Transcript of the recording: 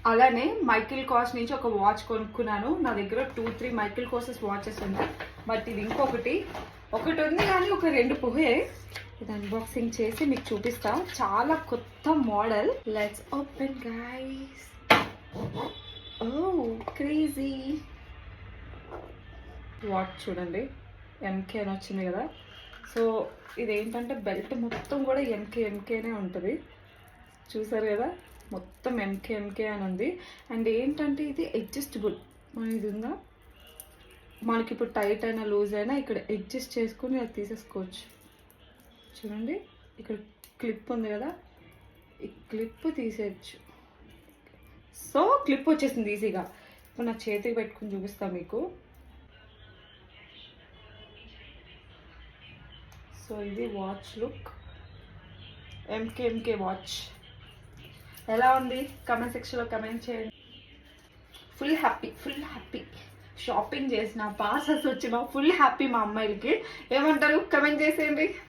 అలానే Michael cos నుంచి ఒక వాచ్ కొనుక్కున్నాను. నా దగ్గర 2-3 మైకిల్ కాసెస్ వాచెస్ ఉన్నాయి, బట్ ఇది ఇంకొకటి ఉంది కానీ ఒక 2 పోయే. ఇది అన్బాక్సింగ్ చేసి మీకు చూపిస్తా. చాలా కొత్త మోడల్. Let's open guys. ఓ క్రేజీ వాచ్ చూడండి, ఎంకే అని వచ్చింది కదా. సో ఇదేంటంటే బెల్ట్ మొత్తం కూడా ఎంకేనే ఉంటుంది. చూసారు కదా, మొత్తం ఎంకే అని ఉంది. అండ్ ఏంటంటే ఇది అడ్జస్టబుల్. ఇది ఉందా, మనకి ఇప్పుడు టైట్ అయినా లూజ్ అయినా ఇక్కడ అడ్జస్ట్ చేసుకుని అది తీసేసుకోవచ్చు. చూడండి, ఇక్కడ క్లిప్ ఉంది కదా, ఈ క్లిప్ తీసేయచ్చు. సో క్లిప్ వచ్చేసింది ఈజీగా. ఇప్పుడు నా చేతికి పెట్టుకుని చూపిస్తా మీకు. సో ఇది వాచ్ లుక్, ఎంకే వాచ్. ఎలా ఉంది కమెంట్ సెక్షన్లో కమెంట్ చేయండి. ఫుల్ హ్యాపీ షాపింగ్ చేసిన, పార్సల్స్ వచ్చిన, ఫుల్ హ్యాపీ. మా అమ్మాయిలకి ఏమంటారు కమెంట్ చేసేయండి.